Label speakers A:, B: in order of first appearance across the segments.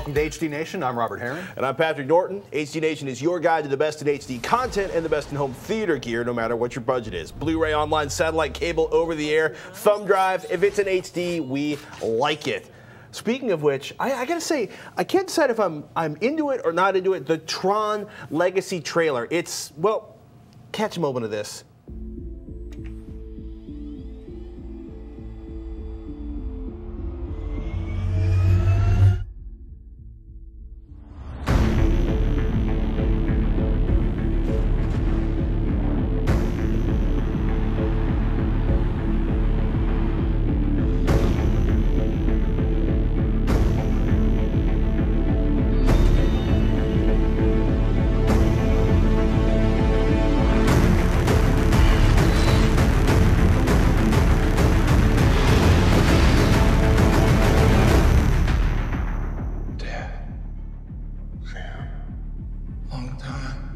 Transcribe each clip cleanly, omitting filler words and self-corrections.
A: Welcome to HD Nation. I'm Robert Herron.
B: And I'm Patrick Norton. HD Nation is your guide to the best in HD content and the best in home theater gear, no matter what your budget is. Blu-ray, online, satellite, cable, over the air, thumb drive. If it's an HD, we like it. Speaking of which, I gotta say, I can't decide if I'm into it or not into it. The Tron Legacy trailer. It's, well, catch a moment of this.
C: Long time.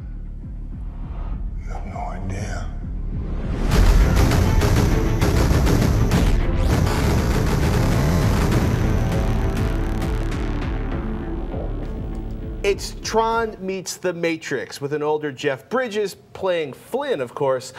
C: You have no idea.
B: It's Tron meets The Matrix with an older Jeff Bridges playing Flynn, of course.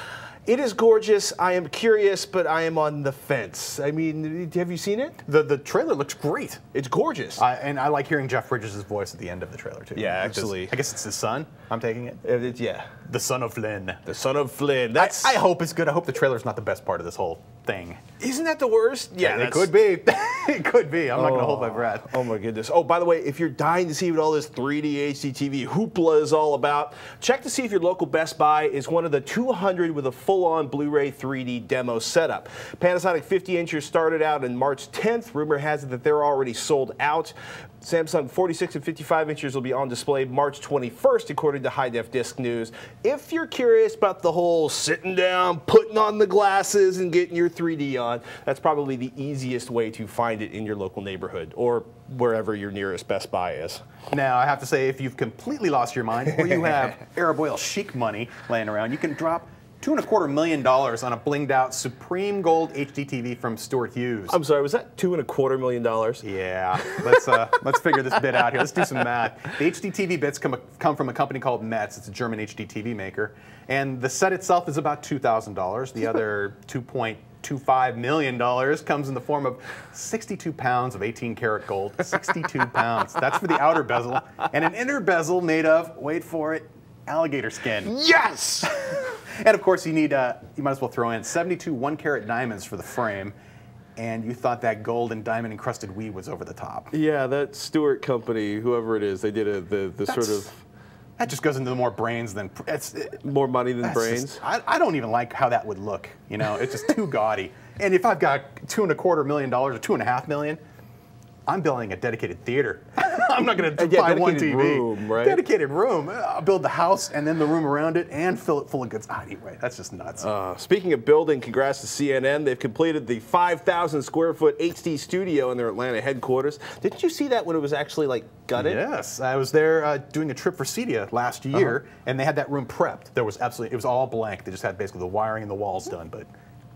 B: It is gorgeous. I am curious, but I am on the fence. I mean, have you seen it?
A: The trailer looks great.
B: It's gorgeous.
A: And I like hearing Jeff Bridges' voice at the end of the trailer, too.
B: Yeah, actually.
A: I guess it's his son, I'm taking it.
B: Yeah.
A: The son of Flynn.
B: The son of Flynn. That's.
A: I hope it's good. I hope the trailer's not the best part of this whole thing.
B: Isn't that the worst? Yeah,
A: it could be. It could be. I'm not going to hold my breath.
B: Oh my goodness. Oh, by the way, if you're dying to see what all this 3D HDTV hoopla is all about, check to see if your local Best Buy is one of the 200 with a full-on Blu-ray 3D demo setup. Panasonic 50-inchers started out on March 10th. Rumor has it that they're already sold out. Samsung 46 and 55 inches will be on display March 21st, according to High Def Disc News. If you're curious about the whole sitting down, putting on the glasses, and getting your 3D on, that's probably the easiest way to find it in your local neighborhood or wherever your nearest Best Buy is.
A: Now, I have to say, if you've completely lost your mind or you have Arab oil chic money laying around, you can drop $2.25 million on a blinged out Supreme Gold HDTV from Stuart Hughes.
B: I'm sorry, was that $2.25 million?
A: Yeah, let's figure this bit out here. Let's do some math. The HDTV bits come from a company called Metz. It's a German HDTV maker. And the set itself is about $2,000. The other $2.25 million comes in the form of 62 pounds of 18-karat gold. 62 pounds. That's for the outer bezel. And an inner bezel made of, wait for it, alligator skin.
B: Yes!
A: And of course, you need, you might as well throw in 72 1-carat diamonds for the frame. And you thought that gold and diamond encrusted weed was over the top.
B: Yeah, that Stuart company, whoever it is, they did the sort of.
A: That just goes into more brains than
B: more money than brains.
A: I don't even like how that would look. You know, it's just too gaudy. And if I've got $2.25 million or $2.5 million, I'm building a dedicated theater. I'm not going to buy one TV.
B: Room, right?
A: Dedicated room. I'll build the house and then the room around it and fill it full of goods. Anyway, that's just nuts.
B: Speaking of building, congrats to CNN. They've completed the 5,000 square foot HD studio in their Atlanta headquarters. Didn't you see that when it was actually like gutted?
A: Yes, I was there doing a trip for CEDIA last year, and they had that room prepped. There was it was all blank. They just had basically the wiring and the walls done, but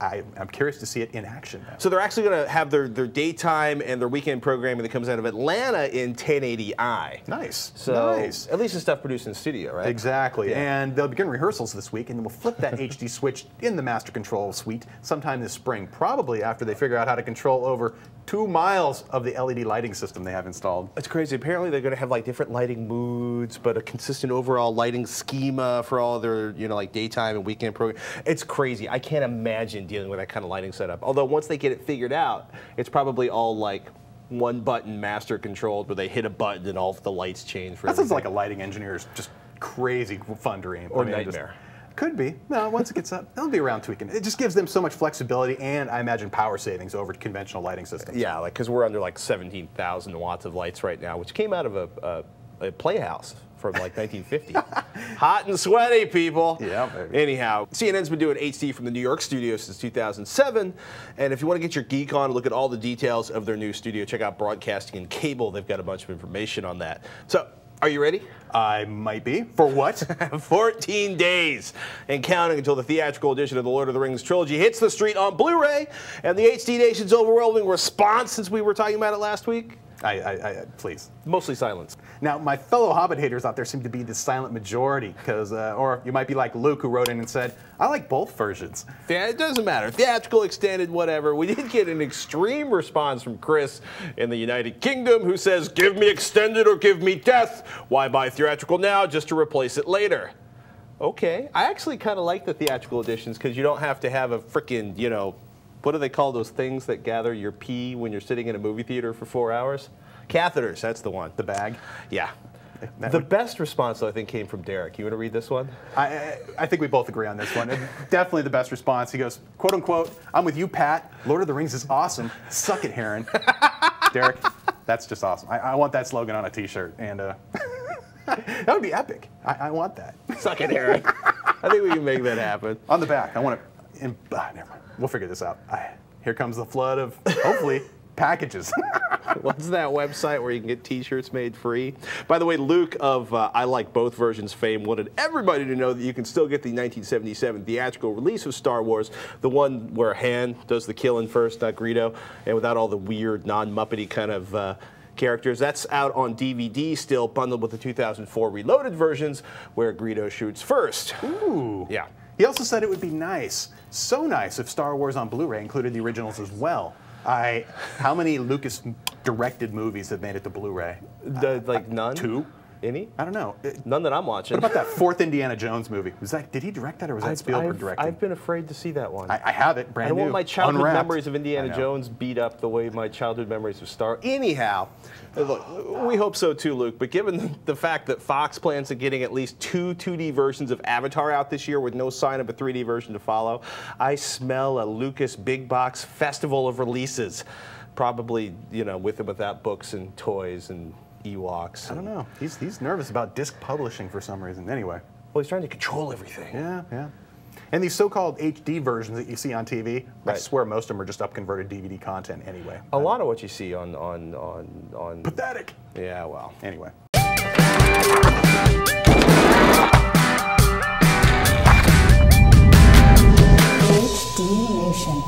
A: I'm curious to see it in action now.
B: So they're actually going to have their daytime and their weekend programming that comes out of Atlanta in 1080i.
A: Nice.
B: So
A: nice.
B: At least the stuff produced in studio, right?
A: Exactly. Yeah. And they'll begin rehearsals this week, and then we'll flip that HD switch in the Master Control suite sometime this spring, probably after they figure out how to control over 2 miles of the LED lighting system they have installed.
B: It's crazy. Apparently they're going to have like different lighting moods, but a consistent overall lighting schema for all their, you know, like daytime and weekend program. It's crazy. I can't imagine dealing with that kind of lighting setup. Although once they get it figured out, it's probably all like one button master controlled where they hit a button and all of the lights change.
A: That sounds like a lighting engineer's just crazy fun dream.
B: Or nightmare.
A: Could be. No, once it gets up, it'll be around tweaking. It just gives them so much flexibility and, I imagine, power savings over conventional lighting systems.
B: Yeah, like because we're under like 17,000 watts of lights right now, which came out of a playhouse from like 1950. Hot and sweaty, people.
A: Yeah, baby.
B: Anyhow, CNN's been doing HD from the New York studio since 2007, and if you want to get your geek on and look at all the details of their new studio, check out Broadcasting and Cable. They've got a bunch of information on that. So, are you ready?
A: I might be. For what?
B: 14 days and counting until the theatrical edition of the Lord of the Rings trilogy hits the street on Blu-ray, and the HD Nation's overwhelming response since we were talking about it last week.
A: Please.
B: Mostly silence.
A: Now, my fellow Hobbit haters out there seem to be the silent majority, because, or you might be like Luke, who wrote in and said, I like both versions.
B: Yeah, it doesn't matter. Theatrical, extended, whatever. We did get an extreme response from Chris in the United Kingdom, who says, give me extended or give me death. Why buy theatrical now just to replace it later? Okay. I actually kind of like the theatrical editions because you don't have to have a frickin', you know, what do they call those things that gather your pee when you're sitting in a movie theater for 4 hours? Catheters, that's the one.
A: The bag?
B: Yeah. The best response, though, I think, came from Derek. You want to read this one?
A: I think we both agree on this one. Definitely the best response. He goes, quote unquote, I'm with you, Pat. Lord of the Rings is awesome. Suck it, Heron. Derek, that's just awesome. I want that slogan on a t-shirt. And that would be epic. I want that.
B: Suck it, Heron. I think we can make that happen.
A: On the back, I want to, never mind. We'll figure this out. Here comes the flood of, hopefully, packages.
B: What's that website where you can get t-shirts made free? By the way, Luke of I Like Both Versions fame wanted everybody to know that you can still get the 1977 theatrical release of Star Wars, the one where Han does the killing first, not Greedo, and without all the weird, non-Muppety kind of characters. That's out on DVD still, bundled with the 2004 Reloaded versions, where Greedo shoots first.
A: Ooh.
B: Yeah.
A: He also said it would be nice, so nice, if Star Wars on Blu-ray included the originals as well. How many Lucas-directed movies have made it to Blu-ray?
B: Like none?
A: 2?
B: Any?
A: I don't know.
B: None that I'm watching.
A: What about that fourth Indiana Jones movie? Did he direct that, or was that Spielberg directing?
B: I've been afraid to see that one.
A: I have it, brand new.
B: I don't want my childhood
A: unwrapped.
B: memories of Indiana Jones beat up the way my childhood memories of Star. Anyhow, look, we hope so too, Luke. But given the fact that Fox plans on getting at least 2 2D versions of Avatar out this year with no sign of a 3D version to follow, I smell a Lucas big box festival of releases. Probably, you know, with and without books and toys and Ewoks.
A: I don't know. He's nervous about disc publishing for some reason. Anyway.
B: Well, he's trying to control everything.
A: Yeah. And these so-called HD versions that you see on TV,
B: right.
A: I swear most of them are just up-converted DVD content anyway.
B: A lot of what you see on
A: Pathetic.
B: Yeah, well.
A: Anyway.
D: HD Nation.